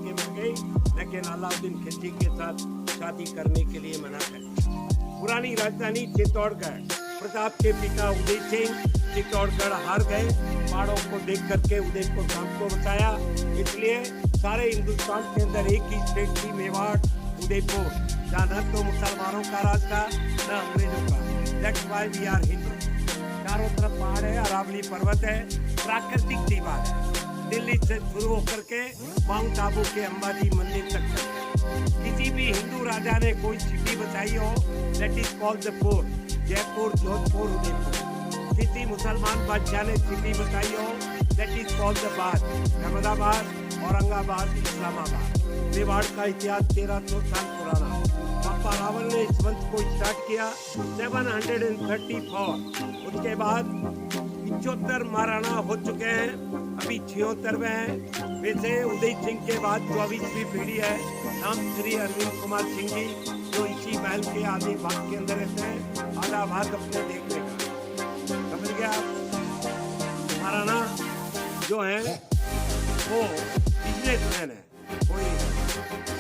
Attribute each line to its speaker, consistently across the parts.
Speaker 1: के मिल गई, लेकिन अलाउद्दीन खिलजी के साथ शादी करने के लिए मना कर दिया। पुरानी राजधानी चित्तौड़गढ़, प्रताप के पिता उदय सिंह चित्तौड़गढ़ हार गए। पहाड़ों को देख करके उदयपुर धाम को बचाया, इसलिए सारे हिंदुस्तान के अंदर एक ही स्टेट थी, मेवाड़, उदयपुर, जहाँ न तो मुसलमानों का राज था न अंग्रेजों का। That's why we are Hindu। चारों तरफ पहाड़ है, अरावली पर्वत है, प्राकृतिक दीवार है। दिल्ली से शुरू होकर के माउंट आबू के अंबाजी मंदिर तक किसी भी हिंदू राजा ने कोई सिटी बचाई हो, that is called the fort. Jaipur, Jodhpur, Udaipur. किसी मुसलमान बादशाह ने सिटी बचाई हो, दैट इज कॉल्ड द बाद। अहमदाबाद, औरंगाबाद, इस्लामाबाद। मेवाड़ का इतिहास 1300 साल पुराना। बाबा रावल ने इस वंश को स्टार्ट किया 734। उसके बाद 75 महाराणा हो चुके हैं, अभी 76वें हैं। वैसे उदय सिंह के बाद 24वीं पीढ़ी है, नाम श्री अरविंद कुमार सिंह जी, जो इसी महल के आधे भाग के अंदर रहते हैं, आधा भाग अपने देखने का। समझ गया? महाराणा जो है वो बिजनेसमैन है, कोई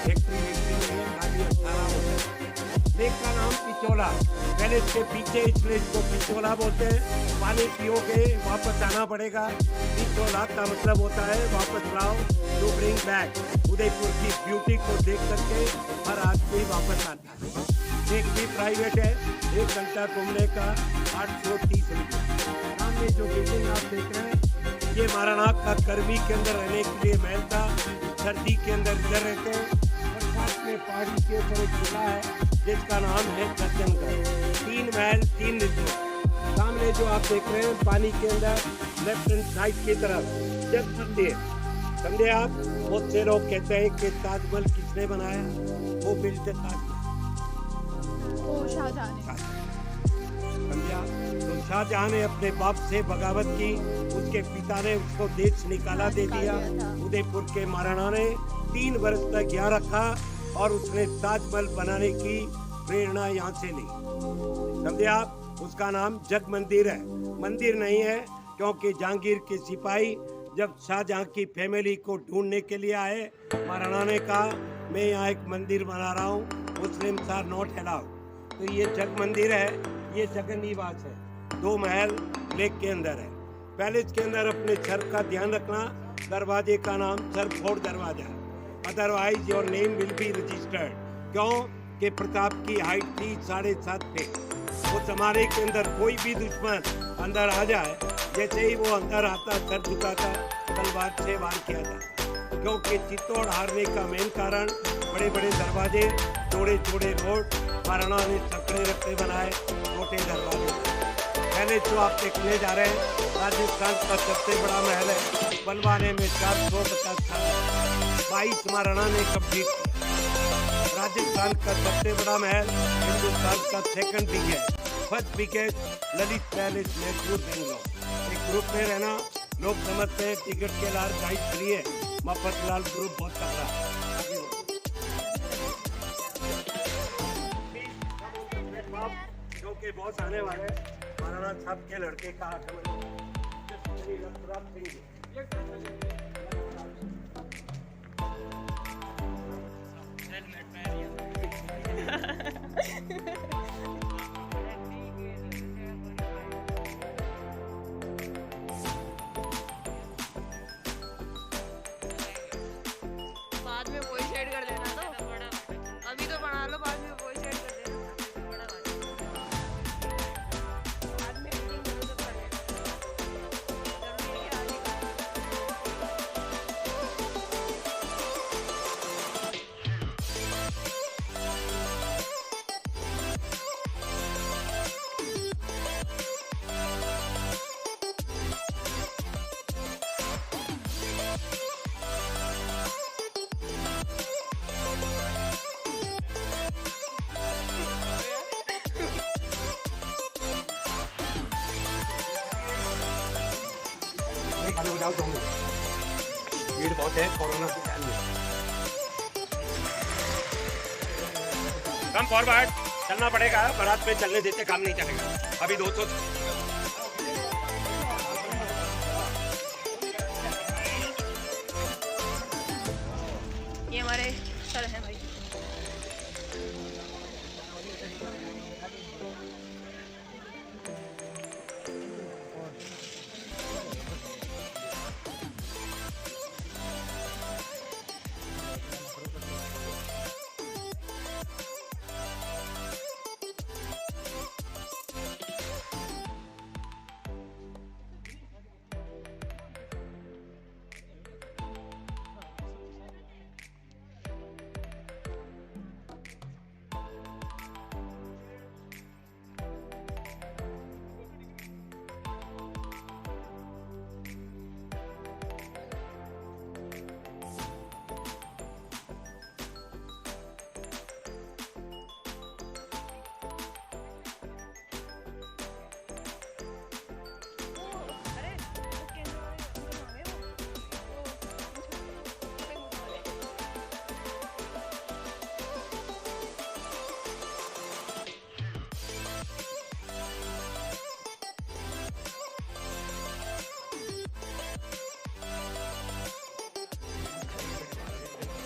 Speaker 1: फैक्ट्री नहीं है, खाली 18 होते हैं। लेक का नाम पिचोला, पहले इसके पीछे इसलिए इसको पिचोला बोलते हैं। पानी पियोगे वापस आना पड़ेगा। पिचोला का मतलब होता है वापस लाओ, टू ब्रिंग बैक। उदयपुर की ब्यूटी को देख करके हर आदमी वापस आता है। एक भी प्राइवेट है, 1 घंटा घूमने का 830 रुपये। सामने जो बिल्डिंग आप देख रहे हैं, ये महाराणा का गर्मी के अंदर रहने के लिए महल था। सर्दी के अंदर इधर रहते हैं। बरसात में पहाड़ी के ऊपर एक किला है जिसका नाम है सज्जनगढ़। 3 महल, 3 रिजोर्ट। सामने जो आप देख रहे हैं पानी के अंदर लेफ्ट हैंड साइड की तरफ जग मंदिर, समझे आप? बहुत से लोग कहते हैं कि ताजमहल किसने बनाया? वो बिल्ड ताजमहल,
Speaker 2: शाहजहां।
Speaker 1: समझा? तो शाहजहां ने अपने बाप से बगावत की, उसके पिता ने उसको देश निकाला दे दिया। उदयपुर के महाराणा ने 3 वर्ष तक यहाँ रखा और उसने ताजमहल बनाने की प्रेरणा यहाँ से ली। समझे आप? उसका नाम जग मंदिर है, मंदिर नहीं है, क्योंकि जहांगीर के सिपाही जब शाहजहां की फैमिली को ढूंढने के लिए आए, महाराणा ने कहा मैं यहाँ एक मंदिर बना रहा हूँ, मुस्लिम्स आर नॉट अलाउड। तो ये जग मंदिर है, ये जगन निवास है। 2 महल लेक के अंदर है। पैलेस के अंदर अपने सर का ध्यान रखना, दरवाजे का नाम सरफोर्ड दरवाजा, otherwise your name will be registered. क्यों? कि प्रताप की हाइट थी 7.5 फीट। उस जमाने के अंदर कोई भी दुश्मन अंदर आ जाए, जैसे ही वो अंदर आता सर झुकाता, तलवार से वार किया जाता। क्योंकि चित्तौड़ हारने का मेन कारण बड़े बड़े दरवाजे, चौड़े चौड़े रोड, महाराणा ने सकड़े रखते बनाए छोटे दरवाजे। पहले जो आप देखने जा रहे हैं, राजस्थान का सबसे बड़ा महल है, बनवाने में 450 साल 22 महाराणा ने कंप्लीट किया। राजस्थान का सबसे बड़ा महल हिंदुस्तान का second biggest, first biggest Lalit palace Mysore Bangalore. एक ग्रुप में रहना, लोग समझते हैं टिकट के लाल गाइड फ्री है, मफतलाल ग्रुप बहुत तगड़ा है। क्योंकि बॉस आने वाले महाराणा साहब के लड़के का आगमन।
Speaker 2: बाद में वही शेड कर देना, तो अभी तो बना लो, बाद में वही शेड कर देना। बड़ा बाद में एडिटिंग करो तो पड़ेगा। जरूरी है आगे का।
Speaker 1: भीड़ बहुत है कोरोना के टाइम में। कम फॉरवर्ड चलना पड़ेगा, बारात में चलने देते काम नहीं चलेगा। अभी 200
Speaker 2: 1 ये हमारे सर हैं भाई।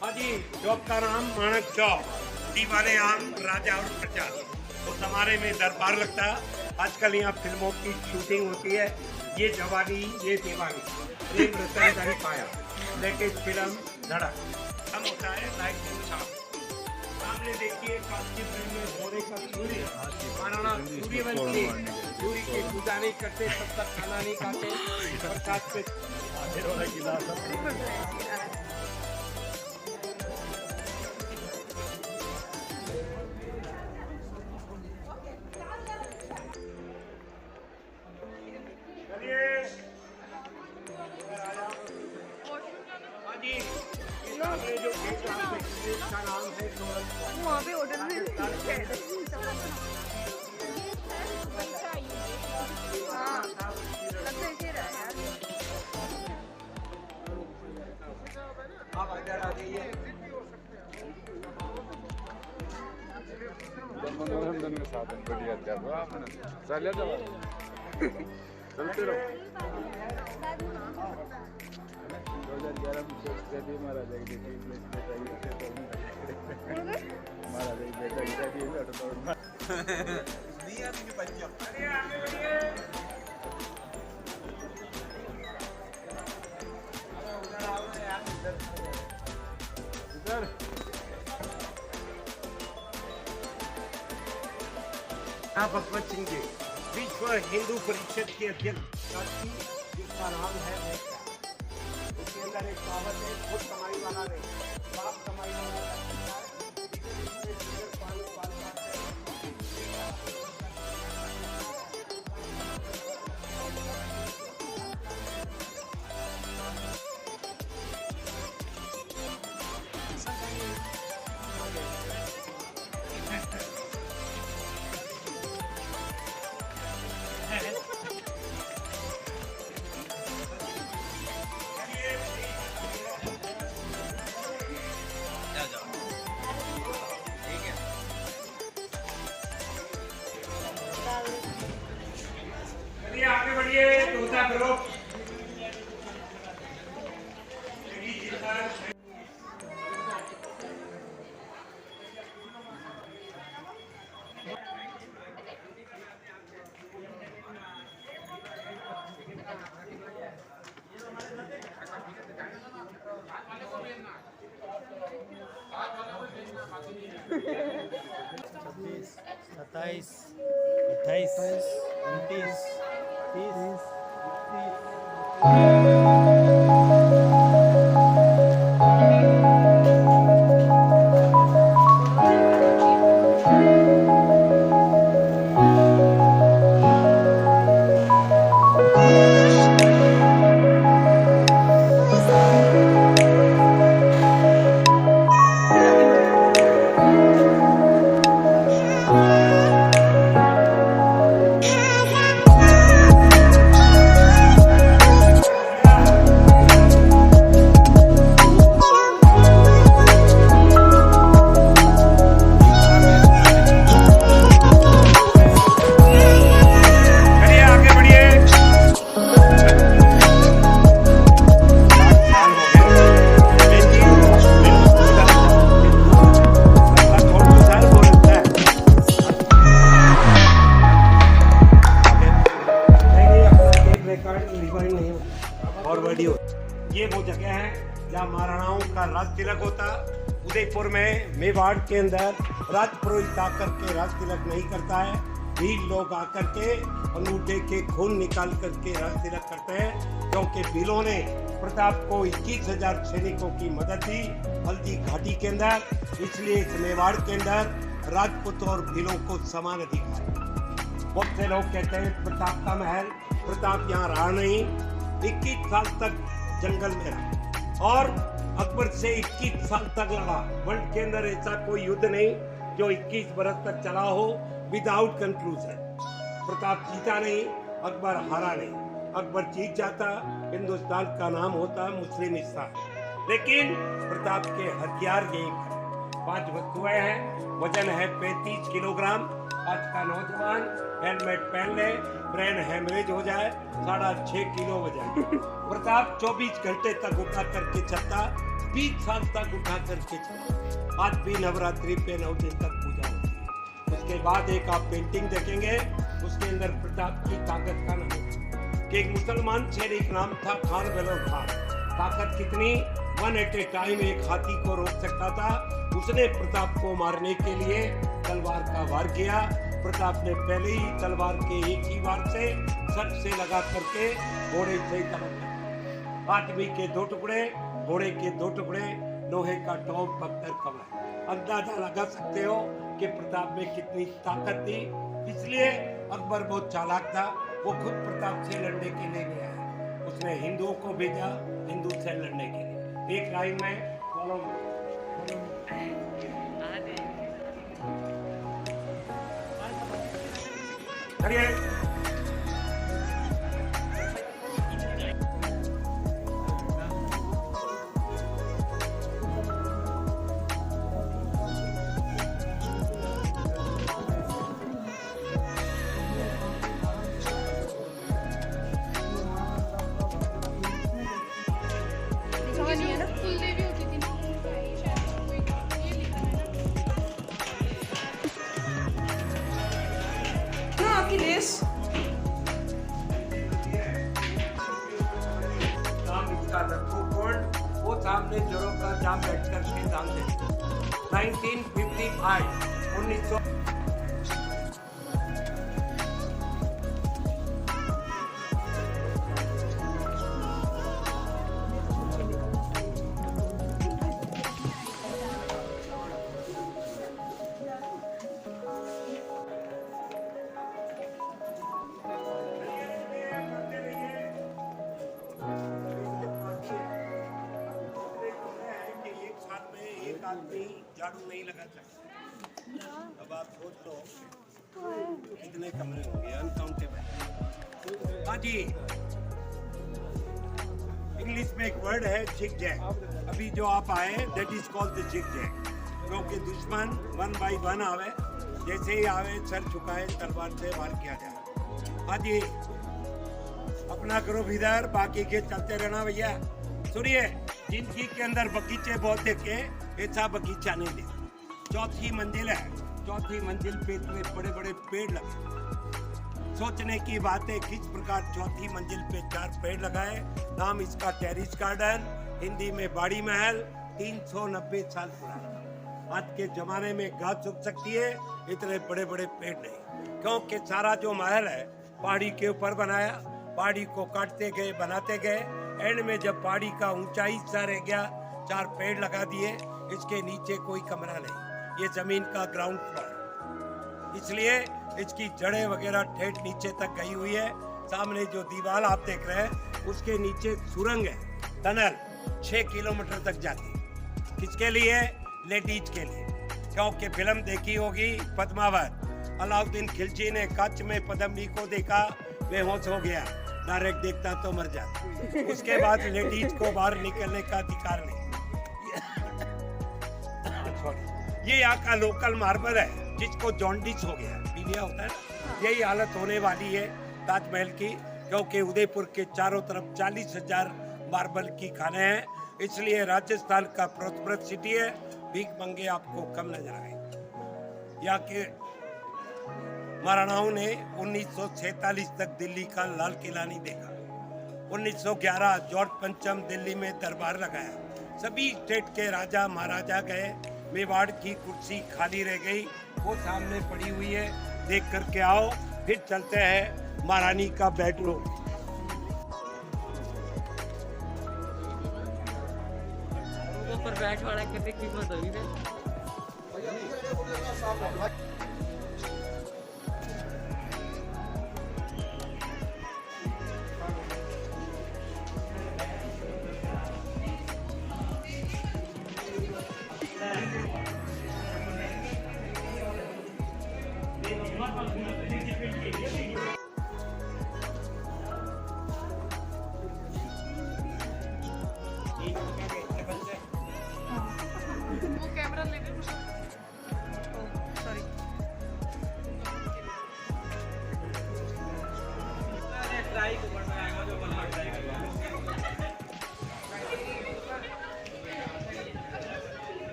Speaker 1: हाँ जी, चौक का नाम माणक चौक, दीवाने आम राजा और प्रजा। तो समारे में दरबार लगता है। आजकल यहाँ फिल्मों की शूटिंग होती है। ये जवानी ये दीवानी, प्रेम रतन धन पाया, लेकिन फिल्म धड़क हम होता है लाइट छाप। सामने देखिए काशी फिल्म में घोड़े का सूर्य महाराणा सूर्यवंशी सूर्य की पूजा नहीं करते, तब तक खाना नहीं खाते। प्रसाद पे
Speaker 2: वहाँ पे होटल में हाँ लगता है ऐसे रहा यार।
Speaker 1: आप अंदर आ जाइए।
Speaker 3: मनोरंजन में साधन बढ़िया चलते रहो। 2011 में महाराजा की
Speaker 1: भगवत सिंह जी विश्व हिंदू परिषद के अध्यक्ष, जिसका नाम है मेहता। उसके अंदर एक कहावत है, खुद कमाई वाला नहीं, बाप कमाई वाला है। आगे बढ़िए, दूसरा ग्रुप।
Speaker 4: छब्बीस, 27, 28, 29, 30, 30।
Speaker 1: उदयपुर में मेवाड़ के अंदर राजपुरोहित आकर के राज तिलक नहीं करता है, भील लोग आकर के अंगूठे के खून निकाल करके राज तिलक करते हैं, क्योंकि भीलों ने प्रताप को 21,000 सैनिकों की मदद दी हल्दी घाटी के अंदर। इसलिए इस मेवाड़ के अंदर राजपूत और भीलों को समान अधिकार। बहुत से लोग कहते हैं प्रताप का महल, प्रताप यहाँ रहा नहीं, 21 साल तक जंगल में रहा और अकबर से 21 साल तक लड़ा। वर्ल्ड के अंदर ऐसा कोई युद्ध नहीं जो 21 बरस तक चला हो विदाउट कंक्लूजन। प्रताप जीता नहीं, अकबर हारा नहीं। अकबर जीत जाता, हिंदुस्तान का नाम होता मुस्लिमिस्तान। लेकिन प्रताप के हथियार यही 5 वस्तुएं हैं, वजन है 35 किलोग्राम। आज का नौजवान हेलमेट पहन ले, ब्रेन हैमरेज हो जाए, 6.5 किलो वजन। प्रताप 24 घंटे तक उठा करके चलता, 20 साल तक उठा करके चलता। आज भी नवरात्रि पे 9 दिन तक पूजा होती है। उसके बाद एक आप पेंटिंग देखेंगे, उसके अंदर प्रताप की ताकत का नाम कि एक मुसलमान सैनिक नाम था खान बलोर खान। ताकत कितनी, 1 एट ए टाइम एक हाथी को रोक सकता था। उसने प्रताप को मारने के लिए तलवार का वार किया। प्रताप ने पहले ही तलवार के एक ही वार से सर से लगा करके घोड़े से तलवार, आदमी के 2 टुकड़े, घोड़े के 2 टुकड़े, लोहे का टॉप पत्थर कमर। अंदाजा लगा सकते हो कि प्रताप में कितनी ताकत थी। इसलिए अकबर बहुत चालाक था, वो खुद प्रताप से लड़ने के लिए गया। उसने हिंदुओं को भेजा हिंदू से लड़ने के लिए। एक लाइन में फॉलो करिए।
Speaker 2: कुलदेवी होती थी ना, ये लिखा है ना आपकी लेस।
Speaker 1: इसका लट्ठू पॉइंट वो सामने जोरों का जाम बैठ करके दान दे 1955 1900 आदमी झाड़ू नहीं लगा सकता। अब आप सोच लो कितने कमरे होंगे, अनकाउंटेबल। हाँ जी, इंग्लिश में एक वर्ड है जिग जैग। अभी जो आप आए that is called the zig zag, क्योंकि दुश्मन 1 by 1 आवे, जैसे ही आवे सर झुकाए तलवार से वार किया जाए। हाँ जी, अपना करो भीतर, बाकी के चलते रहना भैया। सुनिए, जिंदगी के अंदर बगीचे बहुत देखे, ऐसा बगीचा नहीं देखा। 4थी मंजिल है, 4थी मंजिल पे इतने बड़े बड़े पेड़ लगे। सोचने की बात है किस प्रकार 4थी मंजिल पे 4 पेड़ लगाए। नाम इसका टेरिस गार्डन, हिंदी में बाड़ी महल, 390 साल पुराना। आज के जमाने में घास उग सकती है, इतने बड़े बड़े पेड़ नहीं, क्योंकि सारा जो महल है पहाड़ी के ऊपर बनाया। पहाड़ी को काटते गए, बनाते गए, एंड में जब पहाड़ी का ऊंचाई हिस्सा रह गया, 4 पेड़ लगा दिए। इसके नीचे कोई कमरा नहीं, ये जमीन का ग्राउंड फ्लोर, इसलिए इसकी जड़ें वगैरह ठेठ नीचे तक गई हुई है। सामने जो दीवार आप देख रहे हैं उसके नीचे सुरंग है, टनल 6 किलोमीटर तक जाती है। किसके लिए? लेडीज के लिए, क्योंकि फिल्म देखी होगी पद्मावत। अलाउद्दीन खिलजी ने कच्छ में पद्मिनी को देखा, बेहोश हो गया, डायरेक्ट देखता तो मर जाता। उसके बाद लेडीज को बाहर निकलने का अधिकार नहीं। ये यहाँ का लोकल मार्बल है, जिसको जॉन्डिस हो गया, पीलिया होता है ना, यही हालत होने वाली है ताजमहल की, क्योंकि उदयपुर के चारों तरफ 40,000 मार्बल की खाने हैं। इसलिए राजस्थान का प्रोस्पेरस सिटी है, भीख मंगे आपको कम नजर आए। यहाँ के महाराणाओं ने 1946 तक दिल्ली का लाल किला नहीं देखा। 1911 जॉर्ज पंचम दिल्ली में दरबार लगाया। सभी स्टेट के राजा महाराजा गए, मेवाड़ की कुर्सी खाली रह गई, वो सामने पड़ी हुई है, देख करके आओ। फिर चलते हैं महारानी का बेडरूम।
Speaker 2: ऊपर बैठ वाला कितनी कीमत होगी रे? वो कैमरा लेके कुछ सॉरी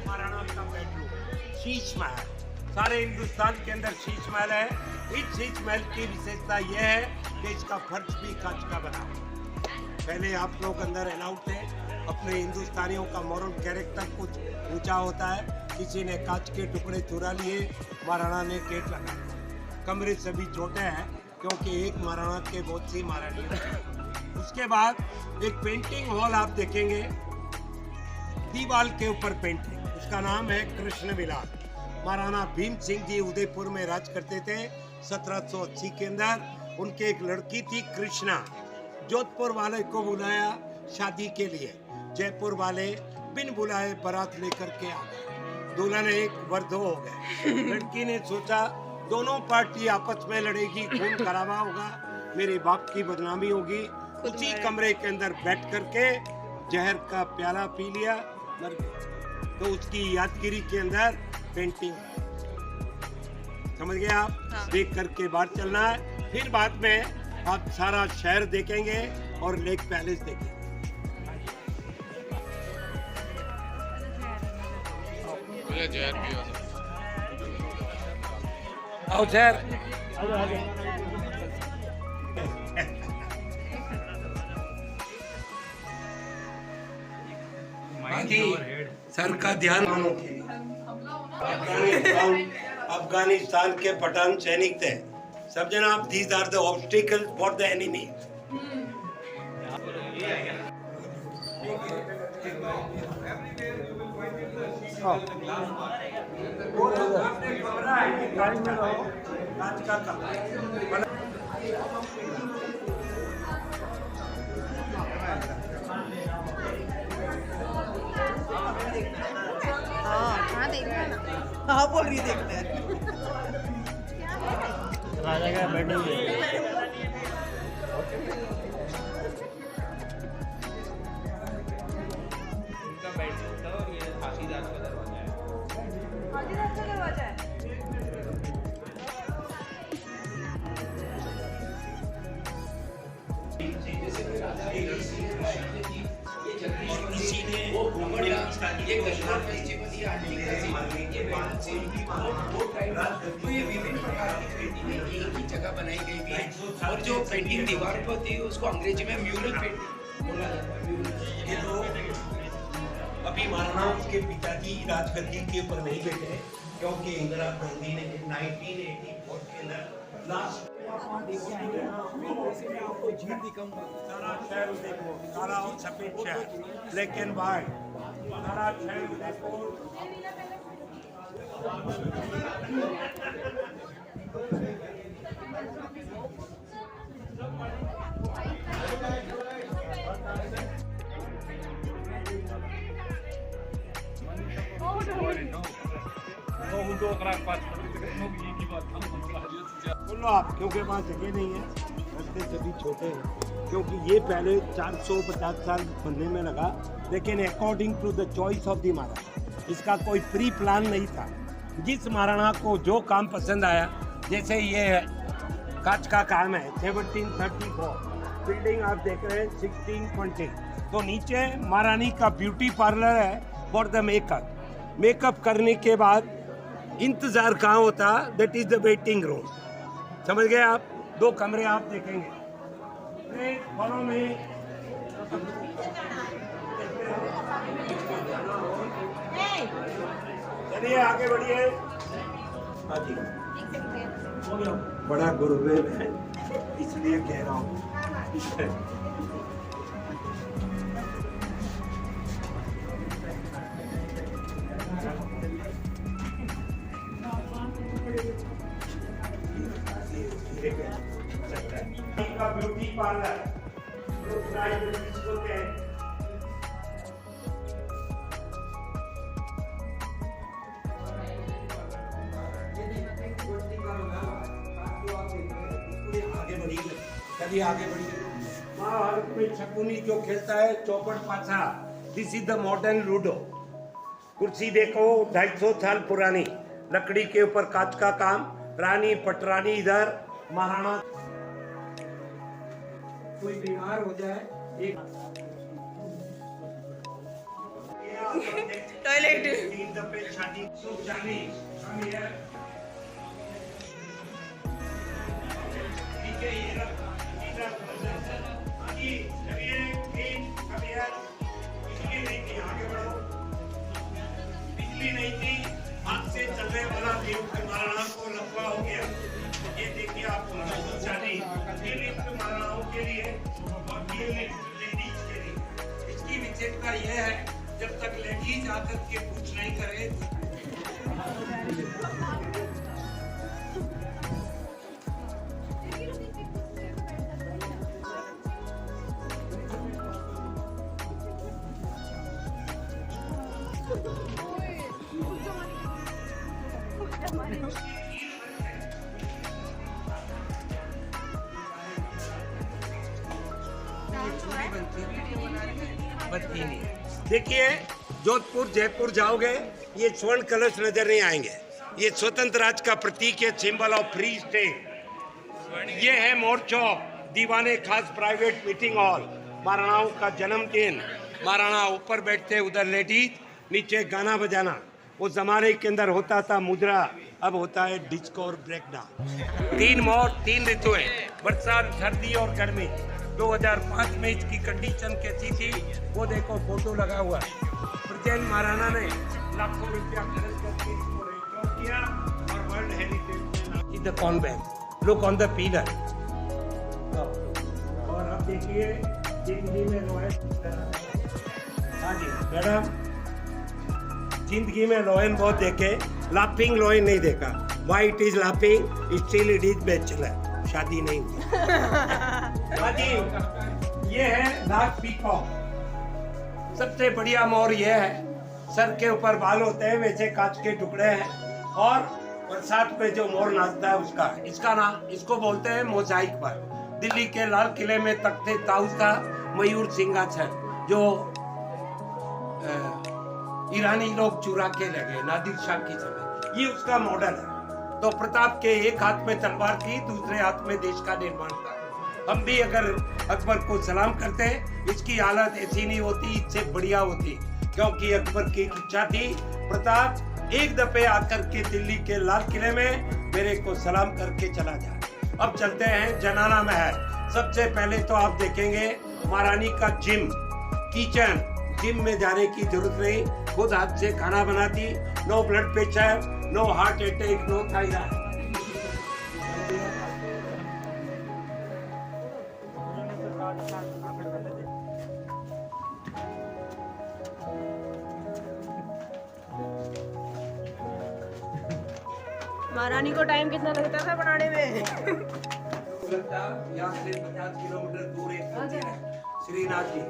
Speaker 1: महाराणा का बेडरूम, शीश महल। सारे हिंदुस्तान के अंदर शीश महल है। इस शीश महल की विशेषता यह है कि इसका फर्श भी कांच का बना है। पहले आप लोग अंदर अलाउड थे। अपने हिंदुस्तानियों का मॉरल कैरेक्टर कुछ ऊंचा होता है। किसी ने कांच के टुकड़े चुरा लिए, महाराणा ने गेट लगाया। कमरे सभी छोटे हैं क्योंकि एक महाराणा के बहुत सी महारानियां हैं। उसके बाद एक पेंटिंग हॉल आप देखेंगे, दीवार के ऊपर पेंटिंग, उसका नाम है कृष्ण विलास। महाराणा भीम सिंह जी उदयपुर में राज करते थे 1780 के अंदर। उनके एक लड़की थी कृष्णा। जोधपुर वाले को बुलाया शादी के लिए, जयपुर वाले बिन बुलाए बारात लेकर के आ गए। दुल्हन एक वर्द हो गए। लड़की ने सोचा दोनों पार्टी आपस में लड़ेगी, खून खराबा होगा, मेरे बाप की बदनामी होगी। उसी कमरे के अंदर बैठ करके जहर का प्याला पी लिया, मर गया। तो उसकी यादगिरी के अंदर पेंटिंग, समझ गए आप?
Speaker 2: हाँ।
Speaker 1: देख करके बाहर चलना है। फिर बाद में आप सारा शहर देखेंगे और लेक पैलेस देखेंगे। आओ शहर। सर का ध्यान अफगानिस्तान के पठान सैनिक थे। सब जनाब, these are the obstacles for the enemy. कांच का कमरा।
Speaker 2: हाँ देखना है ना।
Speaker 5: हाँ बोल रही देखना है।
Speaker 4: राजा का बेडरूम है।
Speaker 6: जगह बनाई गई भी है और जो पेंटिंग दीवार पर होती है उसको अंग्रेजी में म्यूरल पेंटिंग बोला जाता है।
Speaker 1: ये तो अभी महाराणा के पिताजी राजगद्दी के ऊपर नहीं बैठे क्योंकि इंदिरा गांधी ने 1984 के अंदर लास्ट सारा शहर देखो, काला और सफेद शहर, ब्लैक एंड व्हाइट, सारा शहर देखो। बोलो आप, क्योंकि वहाँ जगह नहीं है, रास्ते सभी छोटे हैं। क्योंकि ये पहले 450 साल बनने में लगा, लेकिन according to the choice of the Maharana, इसका कोई प्री प्लान नहीं था। जिस महाराणा को जो काम पसंद आया, जैसे ये कांच का काम है 1734, बिल्डिंग आप देख रहे हैं 1620। तो नीचे महारानी का ब्यूटी पार्लर है फॉर द मेकअप। मेकअप करने के बाद इंतजार कहाँ होता, that is the waiting room. समझ गए आप? 2 कमरे आप देखेंगे। फॉलो में चलिए आगे बढ़िए। हाँ जी, बड़ा गुरुदेव है इसलिए कह रहा हूँ। ब्यूटी पार्लर आगे बढ़िए। महाभारत में शकुनी जो खेलता है चौपड़ पाछा, this is the modern ludo. कुर्सी देखो 250 साल पुरानी, लकड़ी के ऊपर कांच का काम, रानी पटरानी इधर, महाराणा। कोई बीमार हो जाए एक
Speaker 2: टॉयलेट
Speaker 1: 3 दफे शादी जानी हम ये ठीक है। ये बिजली नहीं थी, आगे बढ़ो। बिजली नहीं थी, हाथ से चलने वाला लिफ्ट महाराणा को लफड़ा हो गया। ये देखिए आप शादी, ये लिफ्ट महाराणाओं के लिए और ये लिफ्ट लेडीज के लिए। इसकी विशेषता यह है, जब तक लेडीज आकर के कुछ नहीं करे बनती नहीं। देखिए जोधपुर जयपुर जाओगे ये स्वर्ण कलश नजर नहीं आएंगे। ये स्वतंत्र राज्य का प्रतीक है, सिंबल ऑफ फ्री स्टेट। ये है मोर चौक, दीवाने खास प्राइवेट मीटिंग हॉल। महाराणाओं का जन्मदिन, महाराणा ऊपर बैठते उधर लेडीज, नीचे गाना बजाना। वो जमाने के अंदर होता था मुद्रा, अब होता है डिस्को और ब्रेक डांस। 3 मोर 3 ऋतुएं, बरसात सर्दी और गर्मी। 2005 में इसकी कंडीशन कैसी थी वो देखो, फोटो लगा हुआ है। ब्रिटेन महाराणा ने लाखों रुपया खर्च करके इसको रिस्टोर किया और world heritage in the convent. Look on the pillar. और अब देखिए जिंदगी में हाँ जी मैडम, जिंदगी में लोयन बहुत देखे, लाफिंग लोयन नहीं देखा। Why it is laughing, still it is bachelor, शादी नहीं हुई। हाँ जी, ये है नाग पीकॉक। सबसे बढ़िया मोर ये है, सर के ऊपर बाल होते हैं वैसे कांच के टुकड़े हैं, और बरसात पे जो मोर नाचता है उसका, इसका नाम, इसको बोलते हैं मोजाइक पर। दिल्ली के लाल किले में तख्ते ताउस का मयूर सिंहासन जो ईरानी लोग चुरा के लगे नादिर शाह की समय, ये उसका मॉडल है। तो प्रताप के एक हाथ में तलवार थी, दूसरे हाथ में देश का निर्माण था। हम भी अगर अकबर को सलाम करते, इसकी हालत ऐसी नहीं होती, इससे बढ़िया होती, क्योंकि अकबर की इच्छा थी प्रताप एक दफे आकर के दिल्ली के लाल किले में मेरे को सलाम करके चला जाए। अब चलते हैं जनाना महल। सबसे पहले तो आप देखेंगे महारानी का जिम, किचन। जिम में जाने की जरूरत नहीं, खुद हाथ से खाना बनाती। No blood pressure, no heart attack, no thyroid.
Speaker 2: महारानी को टाइम कितना लगता था बनाने में?
Speaker 1: यहाँ से 50 किलोमीटर दूर एक मंदिर है श्रीनाथ जी,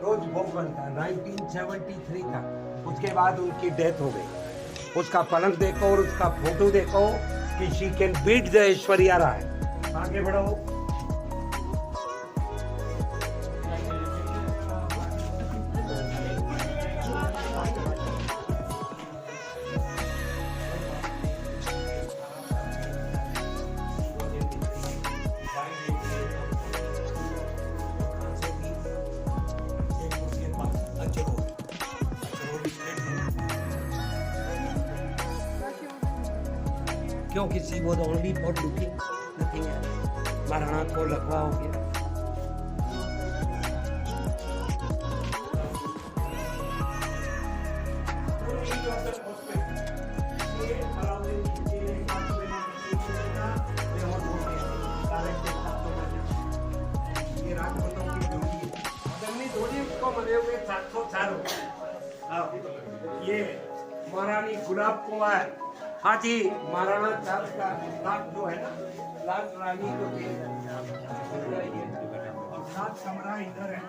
Speaker 1: रोज भोग बनता है। 1973 था, उसके बाद उनकी डेथ हो गई। उसका पलंग देखो और उसका फोटो देखो कि she can beat the Aishwarya Rai. आगे बढ़ो। क्योंकि सी वो ओनली फॉर लुकिंग नथिंग है। महाराणा को लकवा हो गया। ये महारानी गुलाब कुमार हाजी महाराणा साहब का लाख जो है ना, लाख रानी को और सात कमरा इधर है।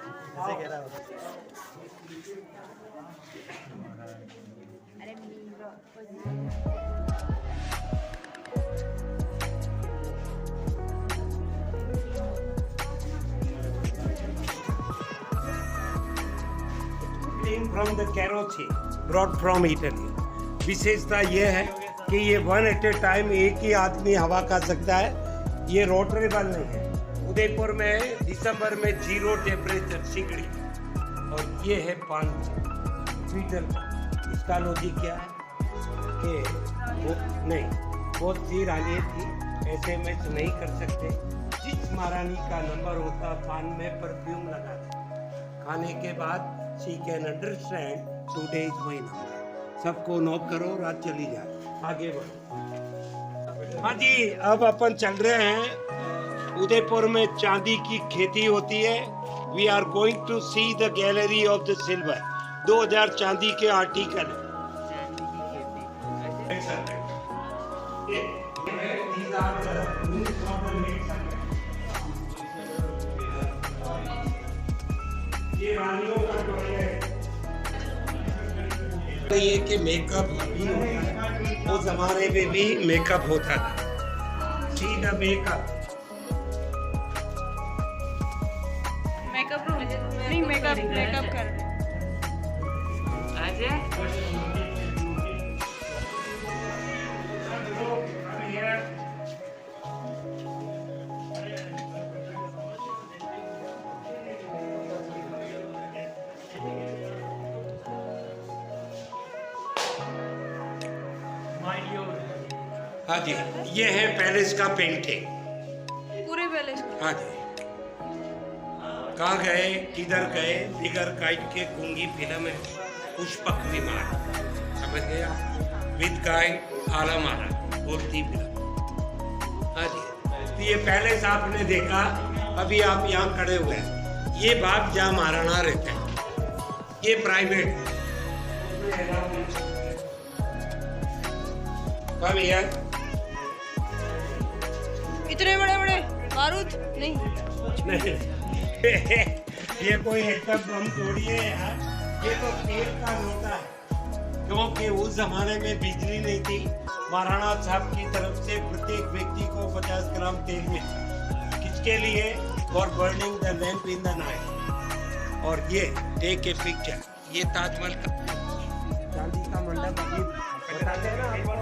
Speaker 1: From the Carrocci, brought from Italy. विशेषता ये है कि ये वन एट ए टाइम एक ही आदमी हवा खा सकता है। ये रोटरेबल नहीं है। उदयपुर में दिसंबर में 0 टेम्परेचर सिगड़ी और ये है 5 मीटर। इसका लॉजिक क्या है कि वो नहीं बहुत सी रानी थी, ऐसे मैच नहीं कर सकते। जिस महारानी का नंबर होता पान में परफ्यूम लगाते, खाने के बाद she can understand today is my number। सबको नोट करो, रात चली जाए, आगे बढ़ो। हाँ जी, अब अपन चल रहे हैं। उदयपुर में चांदी की खेती होती है। We are going to see the gallery of the silver. 2000 चांदी के आर्टिकल ये रानियों का ये कि मेकअप भी होता है। उस जमाने में भी मेकअप होता था। सीधा मेकअप
Speaker 2: रूम नहीं, मेकअप कर
Speaker 1: हाँ जी, ये है पैलेस का पेंटिंग।
Speaker 2: पूरे पैलेस।
Speaker 1: हाँ जी, कहाँ गए, किधर गए, बिगर काइट के कुंगी फिल्म है, पुष्पक विमान, समझ गए आप? विद गाइड आला मारा बोलती फिल्म। हाँ जी, तो ये पैलेस आपने देखा। अभी आप यहाँ खड़े हुए हैं, ये बाप जहाँ महाराणा रहते हैं, ये प्राइवेट। कब यार
Speaker 2: इतने बड़े बड़े बारूद नहीं।
Speaker 1: ये कोई एटम बम थोड़ी है यार, ये तो तेल का लोटा है। क्योंकि उस जमाने में बिजली नहीं थी। महाराणा साहब की तरफ से प्रत्येक व्यक्ति को 50 ग्राम तेल मिलता। किसके लिए? For burning the lamp in the night. और ये टेक ए पिक्चर, ये ताजमहल का चांदी का मंडप अभी बताते हैं ना आपको।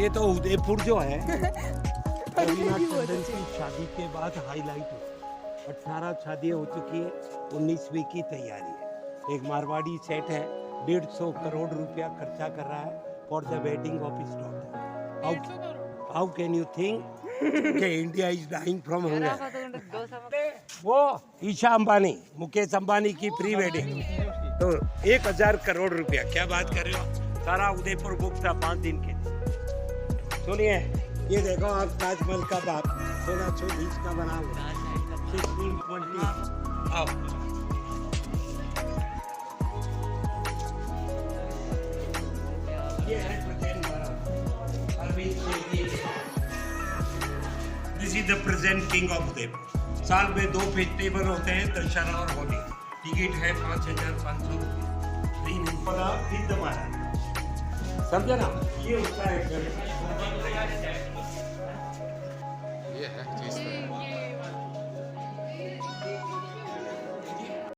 Speaker 1: ये तो उदयपुर जो है रवीना टंडन की शादी के बाद हाईलाइट हो। 18 शादियाँ हो चुकी है, 19वीं की तैयारी है। एक मारवाड़ी सेट है, 150 करोड़ रुपया खर्चा कर रहा है for the wedding of his daughter. How can you think कि India is dying from hunger? वो ईशा अंबानी, मुकेश अंबानी की प्री वेडिंग तो 1000 करोड़ रुपया। क्या बात कर रहे हो? सारा उदयपुर बुक था 5 दिन के। सुनिए, ये देखो आप ताजमहल का बाप 1620 का बना हुआ 1620। आओ ये है this is the present king of Udaipur. साल में 2 फेस्टिवल होते हैं, दशहरा और होली। टिकट है 5500 रुपये। समझे ना? ये होता है
Speaker 3: ये है चीज।